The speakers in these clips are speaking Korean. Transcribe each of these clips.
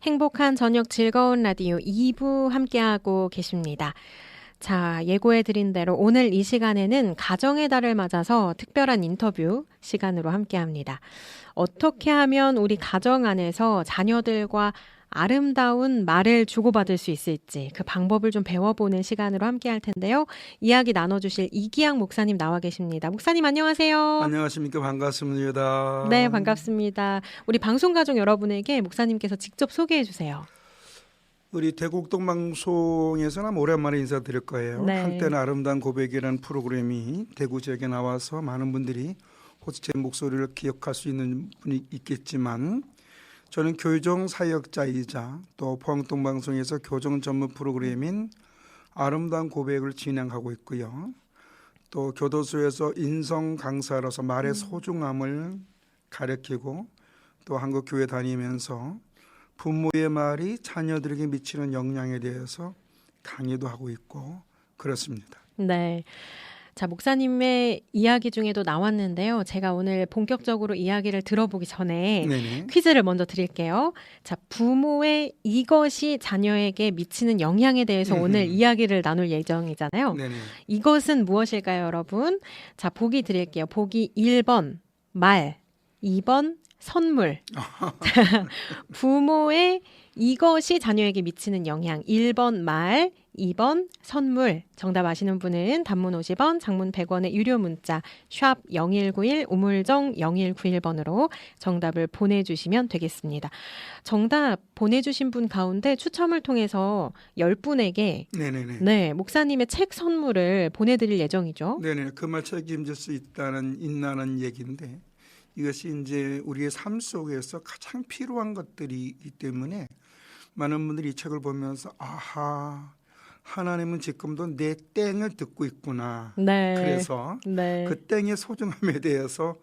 행복한 저녁 즐거운 라디오 2부 함께하고 계십니다. 자, 예고해드린 대로 오늘 이 시간에는 가정의 달을 맞아서 특별한 인터뷰 시간으로 함께합니다. 어떻게 하면 우리 가정 안에서 자녀들과 아름다운 말을 주고받을 수 있을지 그 방법을 좀 배워보는 시간으로 함께할 텐데요. 이야기 나눠주실 이기양 목사님 나와 계십니다. 목사님 안녕하세요. 안녕하십니까. 반갑습니다. 네, 반갑습니다. 우리 방송가족 여러분에게 목사님께서 직접 소개해 주세요. 우리 대국동 방송에서는 오랜만에 인사드릴 거예요. 네. 한때는 아름다운 고백이라는 프로그램이 대구 지역에 나와서 많은 분들이 혹시 제 목소리를 기억할 수 있는 분이 있겠지만 저는 교정 사역자이자 또 포항동 방송에서 교정 전문 프로그램인 아름다운 고백을 진행하고 있고요. 또 교도소에서 인성 강사로서 말의 소중함을 가르치고 또 한국 교회 다니면서 부모의 말이 자녀들에게 미치는 영향에 대해서 강의도 하고 있고 그렇습니다. 네. 자, 목사님의 이야기 중에도 나왔는데요. 제가 오늘 본격적으로 이야기를 들어보기 전에 네네. 퀴즈를 먼저 드릴게요. 자, 부모의 이것이 자녀에게 미치는 영향에 대해서 오늘 이야기를 나눌 예정이잖아요. 네네. 이것은 무엇일까요, 여러분? 자, 보기 드릴게요. 보기 1번 말, 2번 선물. 부모의 이것이 자녀에게 미치는 영향. 1번 말, 2번 선물. 정답 아시는 분은 단문 50원, 장문 100원의 유료 문자 샵 0191 우물정 0191번으로 정답을 보내주시면 되겠습니다. 정답 보내주신 분 가운데 추첨을 통해서 10분에게 네네네. 네, 목사님의 책 선물을 보내드릴 예정이죠. 네네. 그 말 책임질 수 있다는 얘기인데 이것이 이제 우리의 삶 속에서 가장 필요한 것들이기 때문에 많은 분들이 이 책을 보면서 아하, 하나님은 지금도 내 땡을 듣고 있구나. 네. 그래서 네. 그 땡의 소중함에 대해서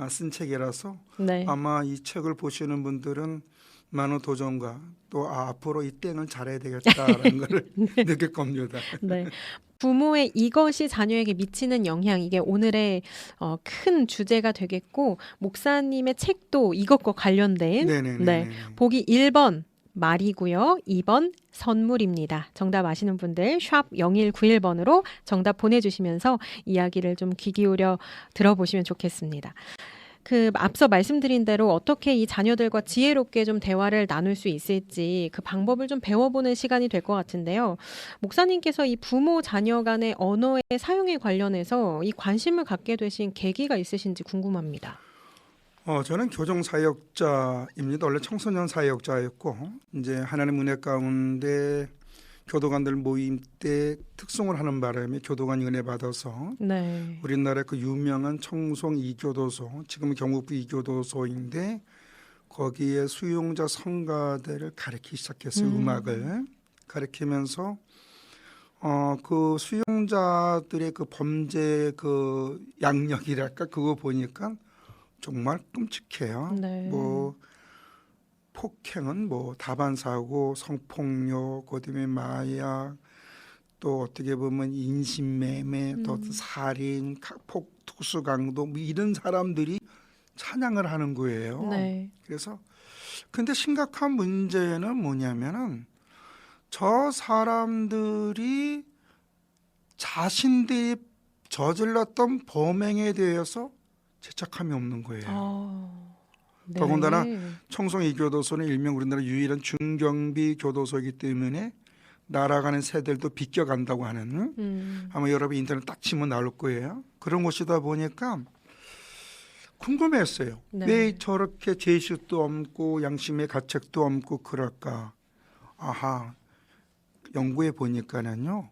쓴 책이라서 네. 아마 이 책을 보시는 분들은 많은 도전과 또 앞으로 이 땡을 잘해야 되겠다라는 걸 느낄 겁니다. 네. 부모의 이것이 자녀에게 미치는 영향, 이게 오늘의 큰 주제가 되겠고, 목사님의 책도 이것과 관련된 네네네. 네, 보기 1번 말이고요. 2번 선물입니다. 정답 아시는 분들 샵 0191번으로 정답 보내주시면서 이야기를 좀 귀 기울여 들어보시면 좋겠습니다. 그 앞서 말씀드린 대로 어떻게 이 자녀들과 지혜롭게 좀 대화를 나눌 수 있을지 그 방법을 좀 배워보는 시간이 될 것 같은데요. 목사님께서 이 부모 자녀 간의 언어의 사용에 관련해서 이 관심을 갖게 되신 계기가 있으신지 궁금합니다. 저는 교정 사역자입니다. 원래 청소년 사역자였고 이제 하나님 은혜 가운데 교도관들 모임 때 특송을 하는 바람에 교도관 은혜 받아서 네. 우리나라의 그 유명한 청송 2교도소, 지금은 경북부 2교도소인데 거기에 수용자 성가대를 가르치기 시작했어요. 음악을 가르치면서 그 수용자들의 그 범죄 그 양력이랄까 그거 보니까 정말 끔찍해요. 네. 뭐 폭행은 뭐 다반사고, 성폭력, 그다음에 마약, 또 어떻게 보면 인신매매, 또 살인, 투수강도 뭐 이런 사람들이 찬양을 하는 거예요. 네. 그래서 근데 심각한 문제는 뭐냐면은 저 사람들이 자신들이 저질렀던 범행에 대해서 죄책감이 없는 거예요. 네. 더군다나 청송 2교도소는 일명 우리나라 유일한 중경비 교도소이기 때문에 날아가는 새들도 비껴간다고 하는 아마 여러분 인터넷 딱 치면 나올 거예요. 그런 곳이다 보니까 궁금했어요. 네. 왜 저렇게 죄식도 없고 양심의 가책도 없고 그럴까. 아하, 연구해 보니까는요.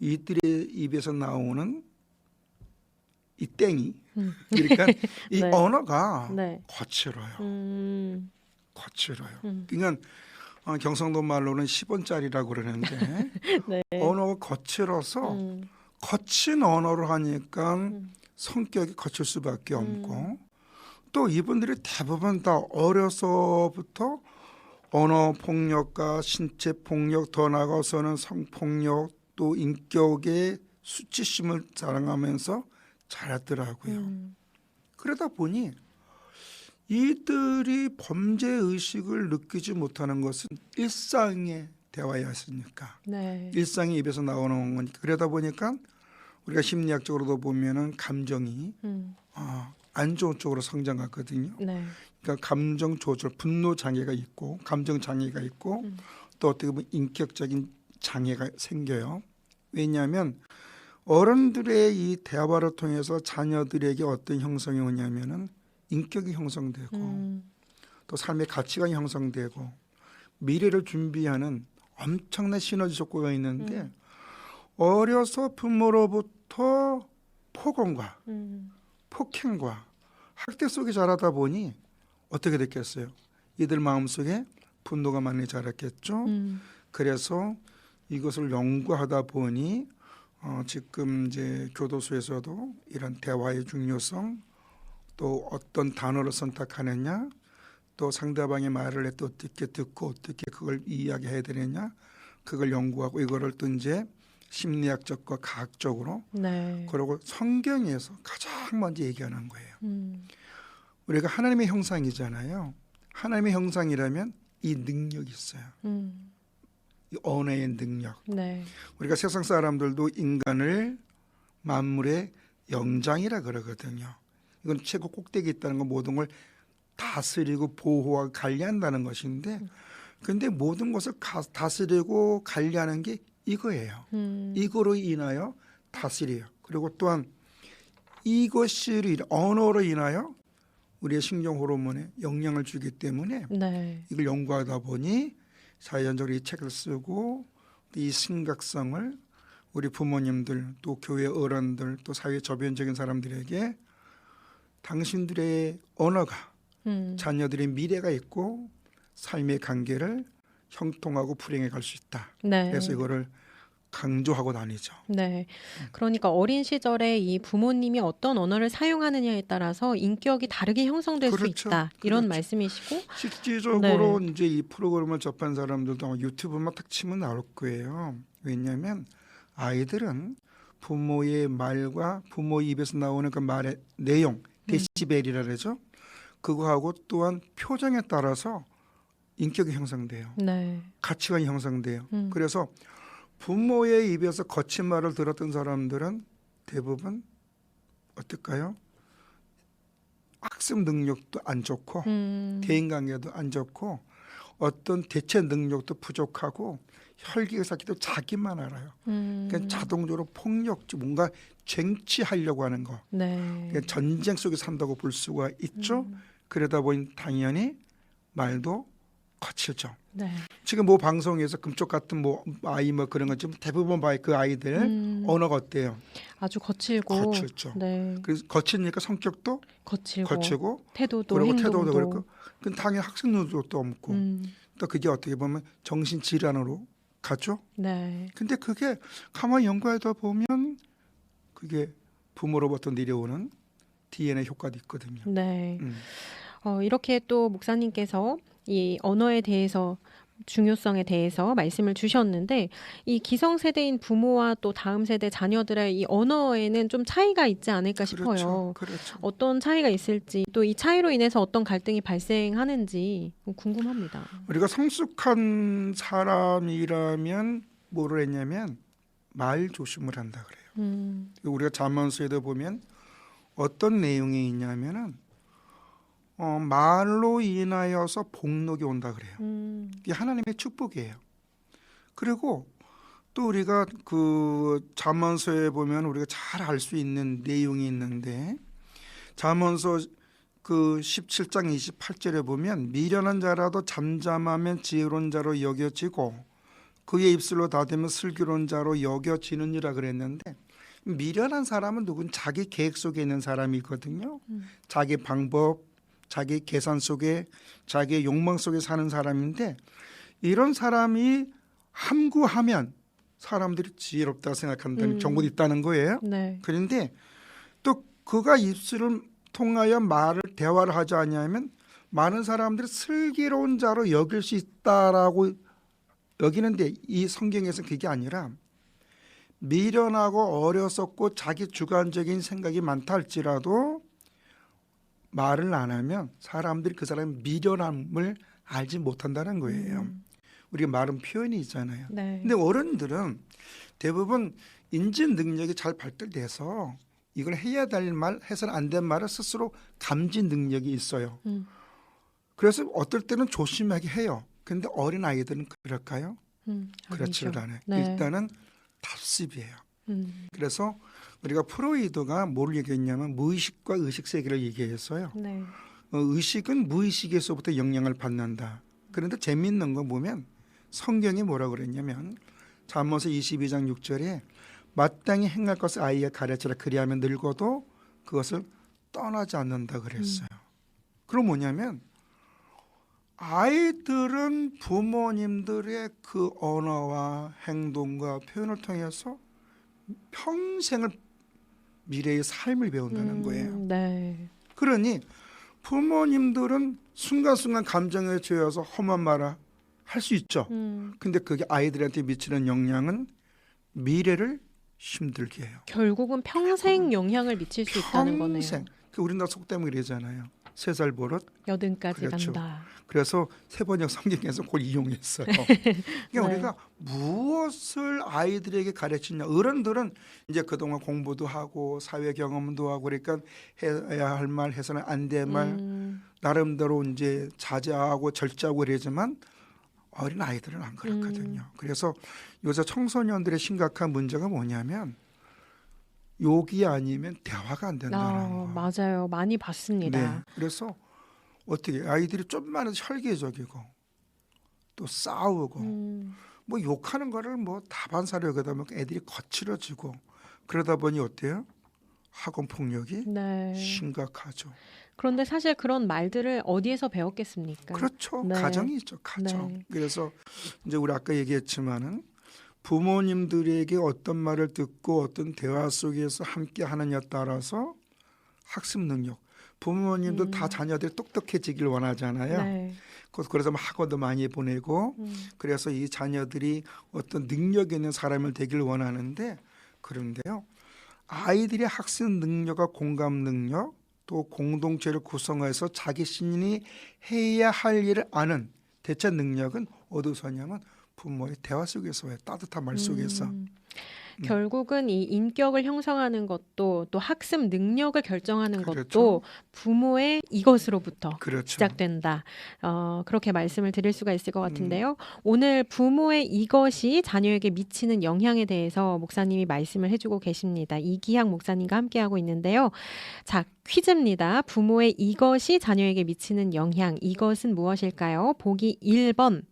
이들의 입에서 나오는 이 땡이 그러니까 이 네. 언어가 네. 거칠어요. 거칠어요. 음. 그러니까 경상도 말로는 10원짜리라고 그러는데 네. 언어가 거칠어서 거친 언어를 하니까 성격이 거칠 수밖에 없고 또 이분들이 대부분 다 어려서부터 언어 폭력과 신체 폭력, 더 나아가서는 성폭력, 또 인격의 수치심을 자랑하면서 자랐더라고요. 그러다 보니 이들이 범죄 의식을 느끼지 못하는 것은 일상의 대화였으니까, 네. 일상의 입에서 나오는 거니까. 그러다 보니까 우리가 심리학적으로도 보면은 감정이 안 좋은 쪽으로 성장하거든요. 네. 그러니까 감정 조절, 분노 장애가 있고, 감정 장애가 있고, 또 어떻게 보면 인격적인 장애가 생겨요. 왜냐하면 어른들의 이 대화를 통해서 자녀들에게 어떤 형성이 오냐면은 인격이 형성되고, 또 삶의 가치관이 형성되고, 미래를 준비하는 엄청난 시너지 효과가 있는데, 어려서 부모로부터 폭언과 폭행과 학대 속에 자라다 보니 어떻게 됐겠어요? 이들 마음속에 분노가 많이 자랐겠죠. 그래서 이것을 연구하다 보니 지금 이제 교도소에서도 이런 대화의 중요성, 또 어떤 단어를 선택하느냐, 또 상대방의 말을 할 때 어떻게 듣고 어떻게 그걸 이야기해야 되느냐, 그걸 연구하고 이거를 또 이제 심리학적과 과학적으로, 네. 그리고 성경에서 가장 먼저 얘기하는 거예요. 우리가 하나님의 형상이잖아요. 하나님의 형상이라면 이 능력이 있어요. 이 언어의 능력. 네. 우리가 세상 사람들도 인간을 만물의 영장이라 그러거든요. 이건 최고 꼭대기에 있다는 건 모든 걸 다스리고 보호하고 관리한다는 것인데, 근데 모든 것을 다스리고 관리하는 게 이거예요. 이거로 인하여 다스려요. 그리고 또한 이것이 언어로 인하여 우리의 신경 호르몬에 영향을 주기 때문에 네. 이걸 연구하다 보니 자연적으로 이 책을 쓰고 이 심각성을 우리 부모님들, 또 교회 어른들, 또 사회 저변적인 사람들에게 당신들의 언어가 자녀들의 미래가 있고 삶의 관계를 형통하고 불행해 갈 수 있다. 네. 그래서 이거를 강조하고 다니죠. 네. 그러니까 어린 시절에 이 부모님이 어떤 언어를 사용하느냐에 따라서 인격이 다르게 형성될 수 그렇죠. 있다. 이런 그렇죠. 말씀이시고. 실질적으로 이제 이 프로그램을 접한 사람들도 아마 유튜브만 딱 치면 나올 거예요. 왜냐하면 아이들은 부모의 말과 부모 입에서 나오는 그 말의 내용, 데시벨이라 그러죠. 그거하고 또한 표정에 따라서 인격이 형성돼요. 네. 가치관이 형성돼요. 그래서 부모의 입에서 거친 말을 들었던 사람들은 대부분 어떨까요? 학습 능력도 안 좋고 대인관계도 안 좋고 어떤 대체 능력도 부족하고 혈기가 삭히도 자기만 알아요. 그러니까 자동적으로 폭력적 뭔가 쟁취하려고 하는 거. 네. 그러니까 전쟁 속에 산다고 볼 수가 있죠. 그러다 보니 당연히 말도 거칠죠. 네. 지금 뭐 방송에서 금쪽 같은 뭐 아이 뭐 그런 거 지금 대부분 봐요. 그 아이들 언어가 어때요? 아주 거칠고. 거칠죠. 네. 그래서 거치니까 성격도 거칠고. 태도도 그리고 행동도. 태도도 그렇고, 그 당연히 학습 능력도 없고, 또 그게 어떻게 보면 정신 질환으로 가죠. 네. 근데 그게 가만히 연구하다 보면 그게 부모로부터 내려오는 DNA 효과도 있거든요. 네. 이렇게 또 목사님께서 이 언어에 대해서 중요성에 대해서 말씀을 주셨는데, 이 기성세대인 부모와 또 다음 세대 자녀들의 이 언어에는 좀 차이가 있지 않을까 싶어요. 그렇죠. 어떤 차이가 있을지, 또 이 차이로 인해서 어떤 갈등이 발생하는지 궁금합니다. 우리가 성숙한 사람이라면 뭐를 했냐면 말 조심을 한다 그래요. 우리가 잠언서에도 보면 어떤 내용이 있냐면은 말로 인하여서 복록이 온다 그래요. 이게 하나님의 축복이에요. 그리고 또 우리가 그 잠언서에 보면 우리가 잘 알 수 있는 내용이 있는데, 잠언서 그 17장 28절에 보면 미련한 자라도 잠잠하면 지혜로운 자로 여겨지고 그의 입술로 닫으면 슬기로운 자로 여겨지느니라 그랬는데, 미련한 사람은 누군 자기 계획 속에 있는 사람이거든요. 자기 방법, 자기 계산 속에, 자기 욕망 속에 사는 사람인데, 이런 사람이 함구하면 사람들이 지혜롭다 생각한다는 정보도 있다는 거예요. 네. 그런데 또 그가 입술을 통하여 대화를 하지 않냐면 많은 사람들이 슬기로운 자로 여길 수 있다라고 여기는데, 이 성경에서는 그게 아니라 미련하고 어렸었고 자기 주관적인 생각이 많다 할지라도 말을 안 하면 사람들이 그 사람의 미련함을 알지 못한다는 거예요. 우리가 말은 표현이 있잖아요. 네. 근데 어른들은 대부분 인지 능력이 잘 발달돼서 이걸 해야 될 말, 해서는 안 된 말을 스스로 감지 능력이 있어요. 그래서 어떨 때는 조심하게 해요. 그런데 어린 아이들은 그럴까요? 그렇지를 아니죠. 않아요. 네. 일단은 답습이에요. 음. 그래서 우리가 프로이드가 뭘 얘기했냐면 무의식과 의식 세계를 얘기했어요. 네. 의식은 무의식에서부터 영향을 받는다. 그런데 재미있는 거 보면 성경이 뭐라 그랬냐면 잠언서 22장 6절에 마땅히 행할 것을 아이에 가르치라 그리하면 늙어도 그것을 떠나지 않는다 그랬어요. 그럼 뭐냐면 아이들은 부모님들의 그 언어와 행동과 표현을 통해서 평생을 미래의 삶을 배운다는 거예요. 네. 그러니 부모님들은 순간순간 감정에 죄어서 험한 말을 할 수 있죠. 근데 그게 아이들한테 미치는 영향은 미래를 힘들게 해요. 결국은 평생 영향을 미칠 수 있다는 거네요. 평생. 우리나라 속담이 그러잖아요. 3살 버릇. 여든까지 그렇죠. 간다. 그래서 세번역 성경에서 그걸 이용했어요. 그러니까 네. 우리가 무엇을 아이들에게 가르치냐. 어른들은 이제 그동안 공부도 하고 사회 경험도 하고 그러니까 해야 할 말 해서는 안 될 말 나름대로 이제 자제하고 절제하고 그러지만 어린 아이들은 안 그렇거든요. 그래서 요새 청소년들의 심각한 문제가 뭐냐면 욕이 아니면 대화가 안 된다는 거. 맞아요. 많이 봤습니다. 네. 그래서 어떻게 아이들이 좀만 해도 혈기적이고 또 싸우고 뭐 욕하는 거를 뭐 다반사로 여기다 보면 애들이 거칠어지고 그러다 보니 어때요? 학원 폭력이 네. 심각하죠. 그런데 사실 그런 말들을 어디에서 배웠겠습니까? 그렇죠. 네. 가정이 있죠. 가정. 네. 그래서 이제 우리 아까 얘기했지만은 부모님들에게 어떤 말을 듣고 어떤 대화 속에서 함께 하느냐에 따라서 학습 능력. 부모님도 다 자녀들이 똑똑해지길 원하잖아요. 네. 그래서 학원도 많이 보내고 그래서 이 자녀들이 어떤 능력 있는 사람을 되길 원하는데 그런데요. 아이들의 학습 능력과 공감 능력 또 공동체를 구성해서 자기 신인이 해야 할 일을 아는 대체 능력은 어디서 하냐면 부모의 대화 속에서 와요. 따뜻한 말 속에서. 결국은 이 인격을 형성하는 것도 또 학습 능력을 결정하는 그렇죠. 것도 부모의 이것으로부터 그렇죠. 시작된다. 그렇게 말씀을 드릴 수가 있을 것 같은데요. 오늘 부모의 이것이 자녀에게 미치는 영향에 대해서 목사님이 말씀을 해주고 계십니다. 이기학 목사님과 함께하고 있는데요. 자, 퀴즈입니다. 부모의 이것이 자녀에게 미치는 영향. 이것은 무엇일까요? 보기 1번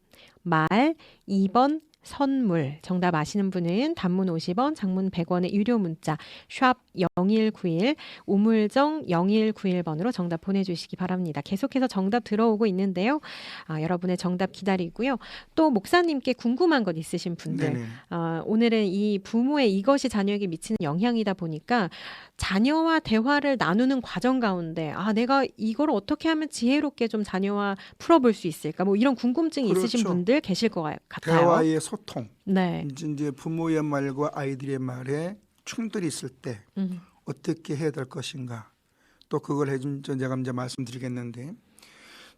말, 2번 선물. 정답 아시는 분은 단문 50원, 장문 100원의 유료 문자 샵 0191 우물정 0191번으로 정답 보내주시기 바랍니다. 계속해서 정답 들어오고 있는데요. 여러분의 정답 기다리고요. 또 목사님께 궁금한 것 있으신 분들 네네. 오늘은 이 부모의 이것이 자녀에게 미치는 영향이다 보니까 자녀와 대화를 나누는 과정 가운데 내가 이걸 어떻게 하면 지혜롭게 좀 자녀와 풀어볼 수 있을까? 뭐 이런 궁금증이 있으신 그렇죠. 분들 계실 것 같아요. 대화의 소통. 네. 이제 부모의 말과 아이들의 말에 충돌이 있을 때 어떻게 해야 될 것인가. 또 그걸 해준 제가 이제 말씀드리겠는데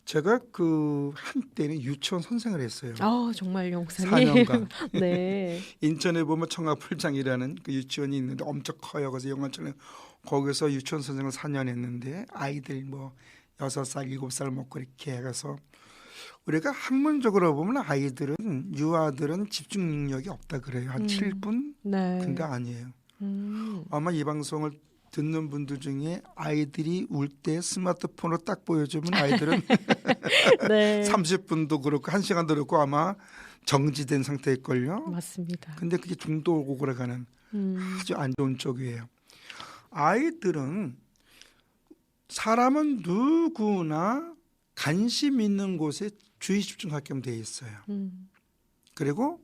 제가 그 한때는 유치원 선생을 했어요. 정말요, 목사님. 4년간. 네. 인천에 보면 청아풀장이라는 그 유치원이 있는데 엄청 커요. 그래서 영화처럼 거기서 유치원 선생을 4년 했는데 아이들 뭐 6살, 7살 먹고 이렇게 해서 우리가 학문적으로 보면 아이들은 유아들은 집중 능력이 없다 그래요. 한 7분? 네. 근데 아니에요. 아마 이 방송을 듣는 분들 중에 아이들이 울 때 스마트폰으로 딱 보여주면 아이들은 네. 30분도 그렇고 1시간도 그렇고 아마 정지된 상태일걸요. 맞습니다. 근데 그게 중도고 그래가는 아주 안 좋은 쪽이에요. 아이들은 사람은 누구나 관심 있는 곳에 주의 집중하게끔 되어 있어요. 그리고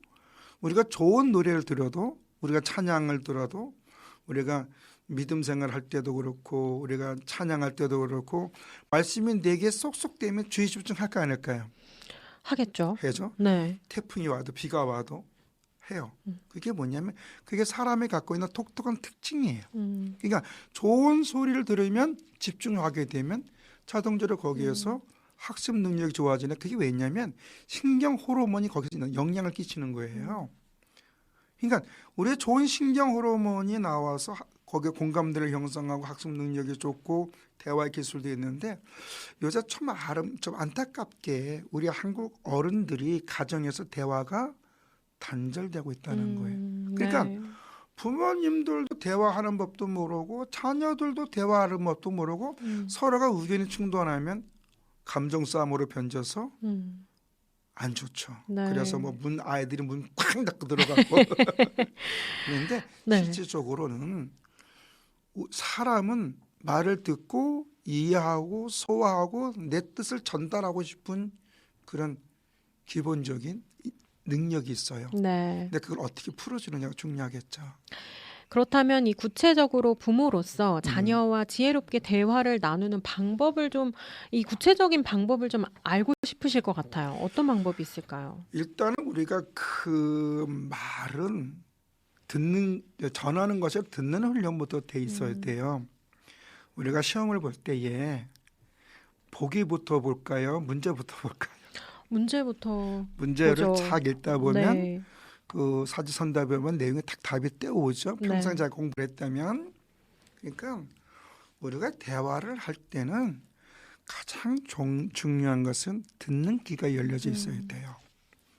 우리가 좋은 노래를 들어도 우리가 찬양을 들어도 우리가 믿음 생활할 때도 그렇고 우리가 찬양할 때도 그렇고 말씀이 내게 쏙쏙 되면 주의 집중할까 안 할까요? 하겠죠. 해죠. 네. 태풍이 와도 비가 와도 해요. 그게 뭐냐면 그게 사람이 갖고 있는 독특한 특징이에요. 그러니까 좋은 소리를 들으면 집중하게 되면 자동적으로 거기에서 학습 능력이 좋아지는 그게 왜냐면 신경 호르몬이 거기서 있는 영향을 끼치는 거예요. 그러니까 우리의 좋은 신경 호르몬이 나와서 거기에 공감대를 형성하고 학습 능력이 좋고 대화의 기술도 있는데 요새 좀 안타깝게 우리 한국 어른들이 가정에서 대화가 단절되고 있다는 거예요. 그러니까 네. 부모님들도 대화하는 법도 모르고 자녀들도 대화하는 법도 모르고 서로가 의견이 충돌하면 감정 싸움으로 변져서 음. 안 좋죠. 네. 그래서 뭐 아이들이 문 쾅 닫고 들어가고 그런데 네. 실질적으로는 사람은 말을 듣고 이해하고 소화하고 내 뜻을 전달하고 싶은 그런 기본적인 능력이 있어요. 네. 근데 그걸 어떻게 풀어주느냐가 중요하겠죠. 그렇다면 이 구체적으로 부모로서 자녀와 지혜롭게 대화를 나누는 방법을 좀, 이 구체적인 방법을 좀 알고 싶으실 것 같아요. 어떤 방법이 있을까요? 일단은 우리가 그 말은 전하는 것에 듣는 훈련부터 돼 있어야 돼요. 우리가 시험을 볼 때에 보기부터 볼까요? 문제부터 볼까요? 문제부터 문제를 보죠. 착 읽다 보면 네. 그 사지선답에 보면 내용이 딱 답이 떼어오죠. 평생 네. 잘 공부를 했다면. 그러니까 우리가 대화를 할 때는 가장 중요한 것은 듣는 귀가 열려져 있어야 돼요.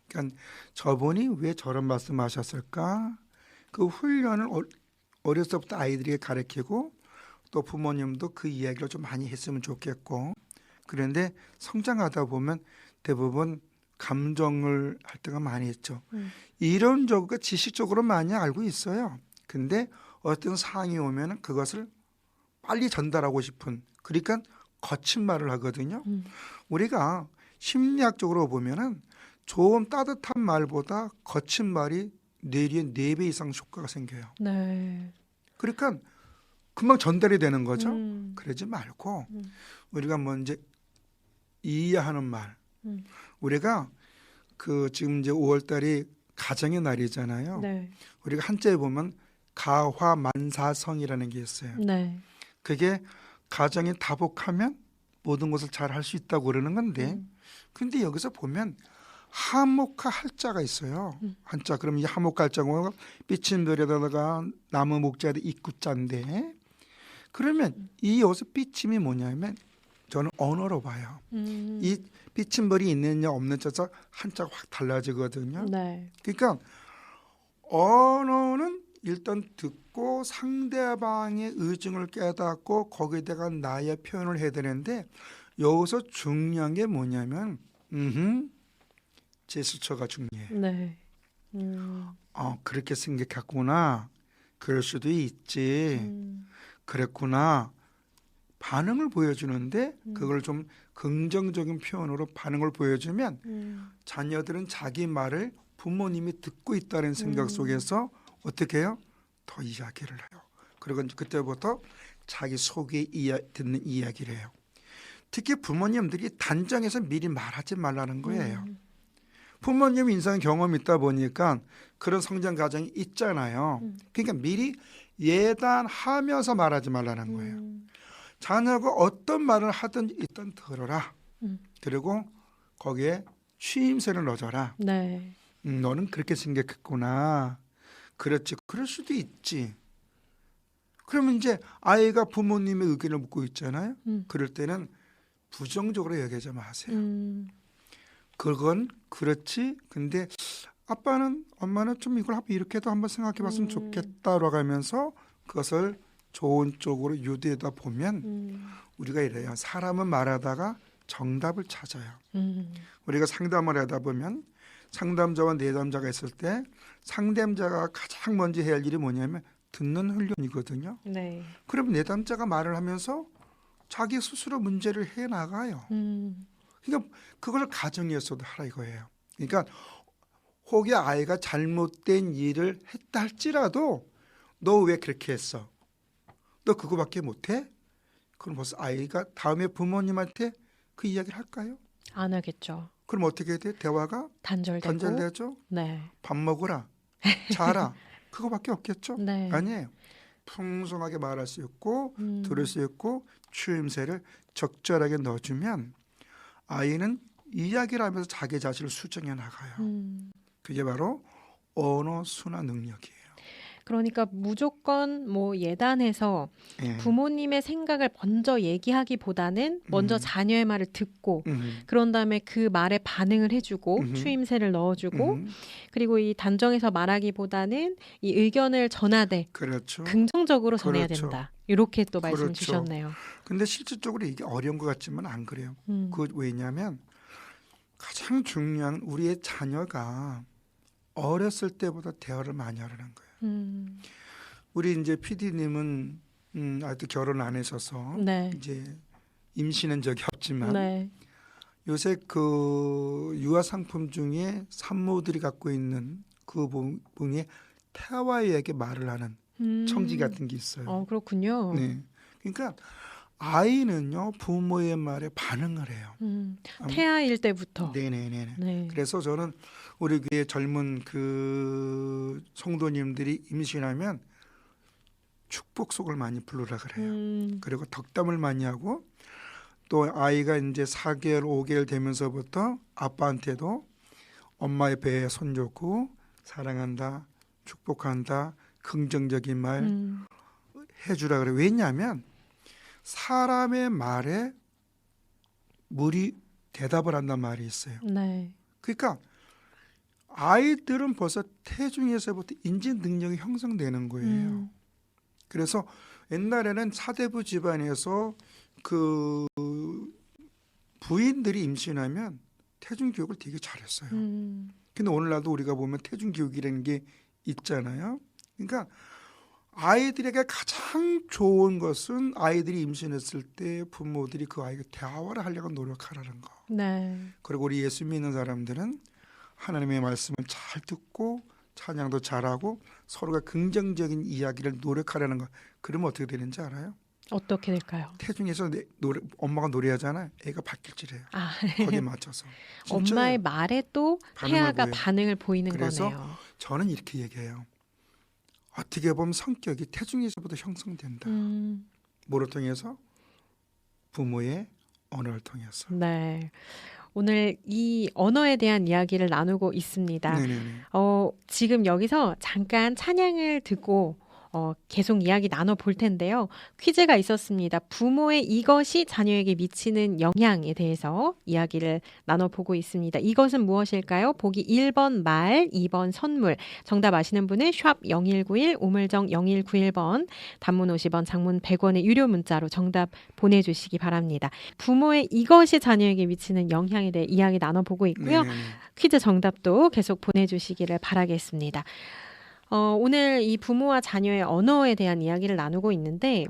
그러니까 저분이 왜 저런 말씀하셨을까? 그 훈련을 어려서부터 아이들에게 가르치고 또 부모님도 그 이야기를 좀 많이 했으면 좋겠고 그런데 성장하다 보면 대부분 감정을 할 때가 많이 있죠. 이론적으로 지식적으로 많이 알고 있어요. 근데 어떤 상황이 오면 그것을 빨리 전달하고 싶은 그러니까 거친 말을 하거든요. 우리가 심리학적으로 보면은 좀 따뜻한 말보다 거친 말이 뇌리에 4배 이상 효과가 생겨요. 네. 그러니까 금방 전달이 되는 거죠. 음. 그러지 말고 우리가 먼저 이해하는 말. 우리가 그 지금 이제 5월달이 가정의 날이잖아요. 네. 우리가 한자에 보면 가화만사성이라는 게 있어요. 네. 그게 가정이 다복하면 모든 것을 잘 할 수 있다고 그러는 건데 근데 여기서 보면 하목하 할자가 있어요. 한자 그럼 이 하목하 할자가 삐친 별에다가 나무 목자에 입구자인데 그러면 이 여기서 삐침이 뭐냐면 저는 언어로 봐요. 이 삐침벌이 있느냐 없느냐에서 한자가 확 달라지거든요. 네. 그러니까 언어는 일단 듣고 상대방의 의중을 깨닫고 거기에다가 나의 표현을 해야 되는데 여기서 중요한 게 뭐냐면 제스처가 중요해요. 네. 그렇게 생각했구나. 그럴 수도 있지. 그랬구나. 반응을 보여주는데 그걸 좀 긍정적인 표현으로 반응을 보여주면 자녀들은 자기 말을 부모님이 듣고 있다는 생각 속에서 어떻게 해요? 더 이야기를 해요. 그리고 이제 그때부터 자기 속에 듣는 이야기를 해요. 특히 부모님들이 단정해서 미리 말하지 말라는 거예요. 부모님 인생 경험이 있다 보니까 그런 성장 과정이 있잖아요. 그러니까 미리 예단하면서 말하지 말라는 거예요. 자녀가 어떤 말을 하든지 일단 들어라. 그리고 거기에 추임새를 넣어줘라. 네. 너는 그렇게 생각했구나. 그렇지. 그럴 수도 있지. 그러면 이제 아이가 부모님의 의견을 묻고 있잖아요. 그럴 때는 부정적으로 얘기하지 마세요. 그건 그렇지. 근데 아빠는 엄마는 좀 이걸 이렇게도 한번 생각해 봤으면 좋겠다라고 하면서 그것을 좋은 쪽으로 유도하다 보면 우리가 이래요. 사람은 말하다가 정답을 찾아요. 우리가 상담을 하다 보면 상담자와 내담자가 있을 때 상담자가 가장 먼저 해야 할 일이 뭐냐면 듣는 훈련이거든요. 네. 그럼 내담자가 말을 하면서 자기 스스로 문제를 해나가요. 그러니까 그걸 가정에서도 하라 이거예요. 그러니까 혹여 아이가 잘못된 일을 했다 할지라도 너 왜 그렇게 했어? 너 그거밖에 못해? 그럼 벌써 아이가 다음에 부모님한테 그 이야기를 할까요? 안 하겠죠. 그럼 어떻게 해야 돼? 대화가 단절되고. 단절되죠? 네. 밥 먹으라, 자라 그거밖에 없겠죠? 네. 아니에요. 풍성하게 말할 수 있고 들을 수 있고 추임새를 적절하게 넣어주면 아이는 이야기를 하면서 자기 자신을 수정해 나가요. 그게 바로 언어 순화 능력이에요. 그러니까 무조건 뭐 예단해서 예. 부모님의 생각을 먼저 얘기하기보다는 먼저 자녀의 말을 듣고 그런 다음에 그 말에 반응을 해주고 추임새를 넣어주고 그리고 이 단정해서 말하기보다는 이 의견을 전하되 그렇죠. 긍정적으로 전해야 그렇죠. 된다. 이렇게 또 말씀 그렇죠. 주셨네요. 근데 실질적으로 이게 어려운 것 같지만 안 그래요. 그 왜냐하면 가장 중요한 우리의 자녀가 어렸을 때보다 대화를 많이 하려는 거예요. 우리 이제 PD님은 아직도 결혼 안 하셔서 네. 이제 임신한 적이 없지만 네. 요새 그 유아 상품 중에 산모들이 갖고 있는 그 분이 태아와에게 말을 하는 청지 같은 게 있어요. 그렇군요. 네, 그러니까 아이는요 부모의 말에 반응을 해요. 태아일 때부터. 네네네. 네. 그래서 저는 우리 교회 젊은 그 성도님들이 임신하면 축복속을 많이 부르라 그래요. 그리고 덕담을 많이 하고 또 아이가 이제 4개월, 5개월 되면서부터 아빠한테도 엄마의 배에 손잡고 사랑한다, 축복한다, 긍정적인 말 해주라 그래요. 왜냐하면 사람의 말에 물이 대답을 한단 말이 있어요. 네. 그러니까 아이들은 벌써 태중에서부터 인지 능력이 형성되는 거예요. 그래서 옛날에는 사대부 집안에서 그 부인들이 임신하면 태중 교육을 되게 잘했어요. 근데 오늘날도 우리가 보면 태중 교육이라는 게 있잖아요. 그러니까 아이들에게 가장 좋은 것은 아이들이 임신했을 때 부모들이 그 아이가 대화를 하려고 노력하라는 거. 네. 그리고 우리 예수 믿는 사람들은 하나님의 말씀을 잘 듣고 찬양도 잘하고 서로가 긍정적인 이야기를 노력하려는 거. 그러면 어떻게 되는지 알아요? 어떻게 될까요? 태중에서 엄마가 노래하잖아요. 애가 바뀔지래요. 거기에 맞춰서. 엄마의 말에 또 태아가 반응을 보이는 그래서 거네요. 저는 이렇게 얘기해요. 어떻게 보면 성격이 태중에서부터 형성된다. 뭐를 통해서? 부모의 언어를 통해서. 네. 오늘 이 언어에 대한 이야기를 나누고 있습니다. 네네네. 지금 여기서 잠깐 찬양을 듣고 계속 이야기 나눠볼 텐데요. 퀴즈가 있었습니다. 부모의 이것이 자녀에게 미치는 영향에 대해서 이야기를 나눠보고 있습니다. 이것은 무엇일까요? 보기 1번 말, 2번 선물. 정답 아시는 분은 샵 0191, 우물정 0191번, 단문 50원, 장문 100원의 유료 문자로 정답 보내주시기 바랍니다. 부모의 이것이 자녀에게 미치는 영향에 대해 이야기 나눠보고 있고요. 네네네. 퀴즈 정답도 계속 보내주시기를 바라겠습니다. 오늘 이 부모와 자녀의 언어에 대한 이야기를 나누고 있는데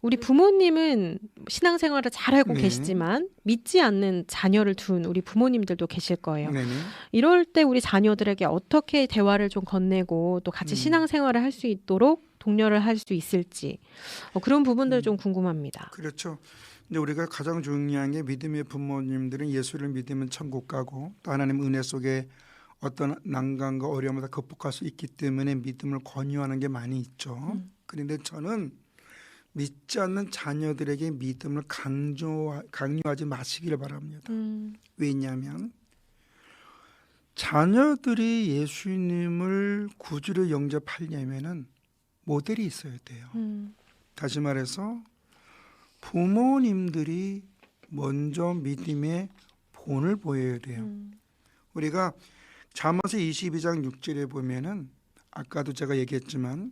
우리 부모님은 신앙생활을 잘 알고 네. 계시지만 믿지 않는 자녀를 둔 우리 부모님들도 계실 거예요. 네네. 이럴 때 우리 자녀들에게 어떻게 대화를 좀 건네고 또 같이 신앙생활을 할 수 있도록 독려를 할 수 있을지 그런 부분들 좀 궁금합니다. 그렇죠. 이제 우리가 가장 중요한 게 믿음의 부모님들은 예수를 믿으면 천국 가고 또 하나님 은혜 속에 어떤 난관과 어려움을 다 극복할 수 있기 때문에 믿음을 권유하는 게 많이 있죠. 그런데 저는 믿지 않는 자녀들에게 믿음을 강요하지 마시기를 바랍니다. 왜냐하면 자녀들이 예수님을 구주로 영접하려면은 모델이 있어야 돼요. 다시 말해서 부모님들이 먼저 믿음의 본을 보여야 돼요. 우리가 잠언서 22장 6절에 보면은 아까도 제가 얘기했지만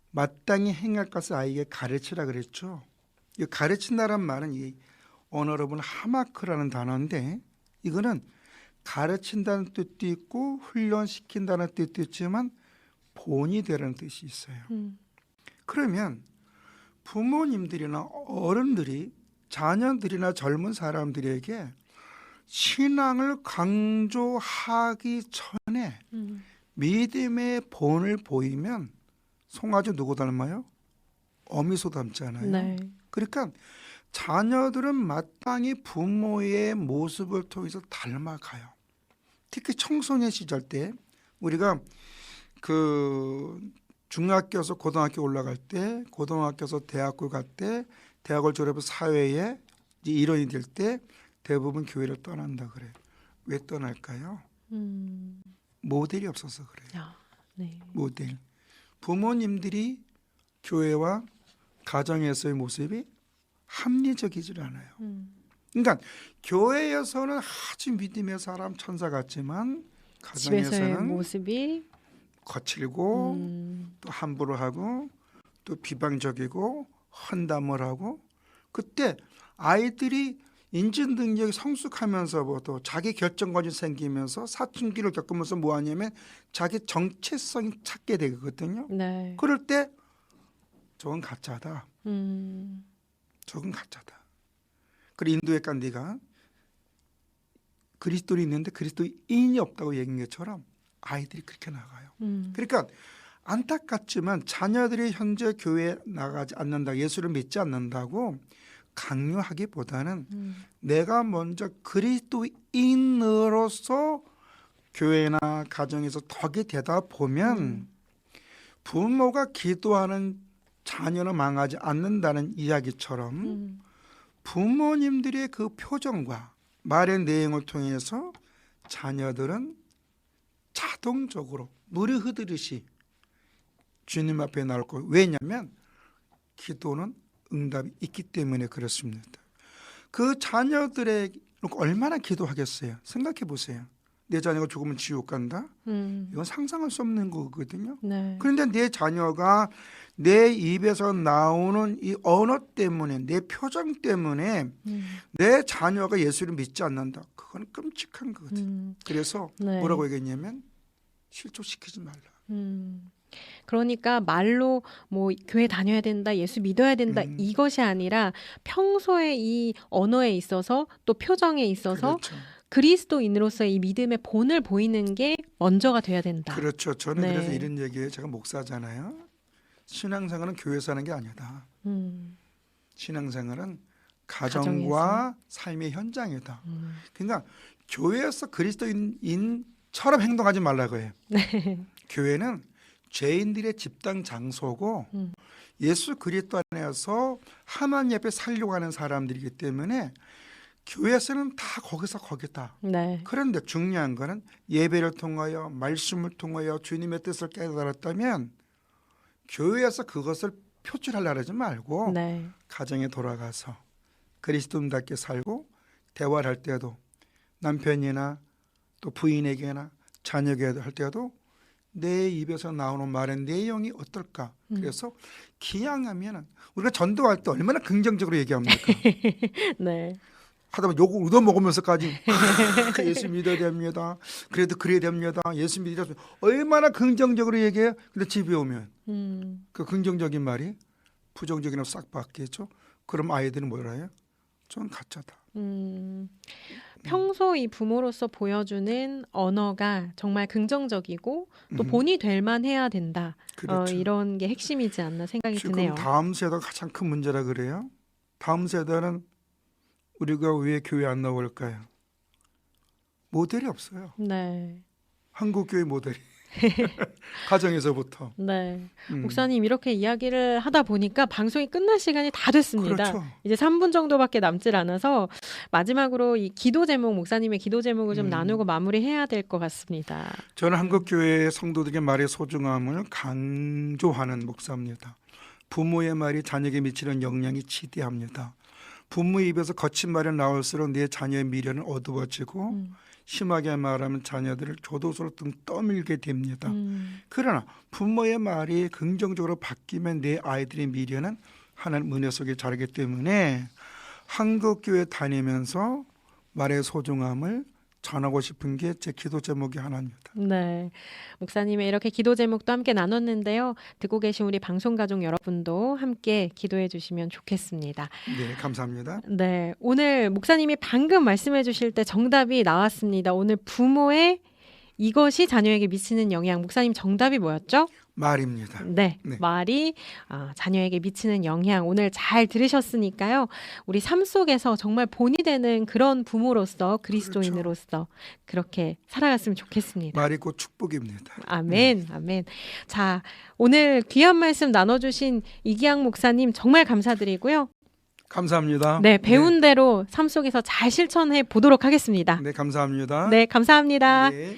마땅히 행할 것을 아이에게 가르치라 그랬죠. 이 가르친다란 말은 이 언어로 보면 하마크라는 단어인데 이거는 가르친다는 뜻도 있고 훈련시킨다는 뜻도 있지만 본이 되라는 뜻이 있어요. 그러면 부모님들이나 어른들이 자녀들이나 젊은 사람들에게 신앙을 강조하기 전에 믿음의 본을 보이면 송아지 누구 닮아요? 어미소 닮잖아요. 네. 그러니까 자녀들은 마땅히 부모의 모습을 통해서 닮아가요. 특히 청소년 시절 때 우리가 그 중학교에서 고등학교 올라갈 때, 고등학교에서 대학교 갈 때 대학을 졸업해서 사회에 이제 일원이 될 때 대부분 교회를 떠난다 그래요. 왜 떠날까요? 모델이 없어서 그래요. 아, 네. 모델. 부모님들이 교회와 가정에서의 모습이 합리적이질 않아요. 그러니까 교회에서는 아주 믿음의 사람 천사 같지만 집에서의 가정에서는 모습이 거칠고 또 함부로 하고 또 비방적이고 헌담을 하고 그때 아이들이 인지 능력이 성숙하면서부터 자기 결정권이 생기면서 사춘기를 겪으면서 뭐 하냐면 자기 정체성이 찾게 되거든요. 네. 그럴 때 저건 가짜다. 음. 저건 가짜다. 그리고 인도의 간디가 그리스도인이 있는데 그리스도인이 없다고 얘기한 것처럼 아이들이 그렇게 나가요. 그러니까 안타깝지만 자녀들이 현재 교회에 나가지 않는다, 예수를 믿지 않는다고 강요하기보다는 내가 먼저 그리스도인으로서 교회나 가정에서 덕이 되다 보면 부모가 기도하는 자녀는 망하지 않는다는 이야기처럼 부모님들의 그 표정과 말의 내용을 통해서 자녀들은 자동적으로 물이 흐르듯이 주님 앞에 나올 거예요. 왜냐하면 기도는 응답이 있기 때문에 그렇습니다. 그 자녀들에게 얼마나 기도하겠어요? 생각해 보세요. 내 자녀가 죽으면 지옥 간다? 이건 상상할 수 없는 거거든요. 네. 그런데 내 자녀가 내 입에서 나오는 이 언어 때문에 내 표정 때문에 내 자녀가 예수를 믿지 않는다. 그건 끔찍한 거거든요. 그래서 네. 뭐라고 얘기했냐면 실족시키지 말라. 그러니까 말로 뭐 교회 다녀야 된다, 예수 믿어야 된다 이것이 아니라 평소에 이 언어에 있어서 또 표정에 있어서 그렇죠. 그리스도인으로서의 이 믿음의 본을 보이는 게 먼저가 돼야 된다. 그렇죠. 저는 네. 그래서 이런 얘기예요. 제가 목사잖아요. 신앙생활은 교회에서 하는 게 아니다. 신앙생활은 가정과 삶의 현장이다. 그러니까 교회에서 그리스도인처럼 행동하지 말라고 해요. 네. 교회는 죄인들의 집단 장소고 예수 그리스도 안에서 하나님 앞에 살려고 하는 사람들이기 때문에 교회에서는 다 거기서 거기다. 네. 그런데 중요한 거는 예배를 통하여 말씀을 통하여 주님의 뜻을 깨달았다면 교회에서 그것을 표출하려고 하지 말고 네. 가정에 돌아가서 그리스도인답게 살고 대화를 할 때도 남편이나 또 부인에게나 자녀에게 할 때도 내 입에서 나오는 말의 내용이 어떨까? 그래서 기양하면 우리가 전도할 때 얼마나 긍정적으로 얘기합니까? 네. 하다 보면 욕을 얻어먹으면서까지 예수 믿어야 됩니다. 그래도 그래야 됩니다. 예수 믿어야 됩니다. 얼마나 긍정적으로 얘기해요. 근데 집에 오면 그 긍정적인 말이 부정적이나 싹 바뀌겠죠. 그럼 아이들은 뭐라 해요? 전 가짜다. 평소 이 부모로서 보여주는 언어가 정말 긍정적이고 또 본이 될 만해야 된다. 그렇죠. 이런 게 핵심이지 않나 생각이 지금 드네요. 다음 세대가 가장 큰 문제라 그래요. 다음 세대는 우리가 왜 교회 안 나올까요? 모델이 없어요. 네. 한국 교회 모델이 가정에서부터. 네. 목사님 이렇게 이야기를 하다 보니까 방송이 끝날 시간이 다 됐습니다. 그렇죠. 이제 3분 정도밖에 남질 않아서 마지막으로 이 기도 제목, 목사님의 기도 제목을 좀 나누고 마무리해야 될 것 같습니다. 저는 한국 교회의 성도들의 말의 소중함을 강조하는 목사입니다. 부모의 말이 자녀에게 미치는 영향이 지대합니다. 부모의 입에서 거친 말이 나올수록 내 자녀의 미래는 어두워지고 심하게 말하면 자녀들을 교도소로 등 떠밀게 됩니다. 그러나 부모의 말이 긍정적으로 바뀌면 내 아이들의 미래는 하나님 은혜 속에 자라기 때문에 한국교회 다니면서 말의 소중함을 전하고 싶은 게 제 기도 제목이 하나입니다. 네. 목사님의 이렇게 기도 제목도 함께 나눴는데요. 듣고 계신 우리 방송 가족 여러분도 함께 기도해 주시면 좋겠습니다. 네, 감사합니다. 네. 오늘 목사님이 방금 말씀해 주실 때 정답이 나왔습니다. 오늘 부모의 이것이 자녀에게 미치는 영향. 목사님 정답이 뭐였죠? 말입니다. 네, 네. 말이 자녀에게 미치는 영향 오늘 잘 들으셨으니까요. 우리 삶 속에서 정말 본이 되는 그런 부모로서 그리스도인으로서 그렇게 살아갔으면 좋겠습니다. 말이 곧 축복입니다. 아멘, 아멘. 자, 오늘 귀한 말씀 나눠주신 이기양 목사님 정말 감사드리고요. 감사합니다. 네, 배운 대로 삶 속에서 잘 실천해 보도록 하겠습니다. 네, 감사합니다. 네, 감사합니다. 네.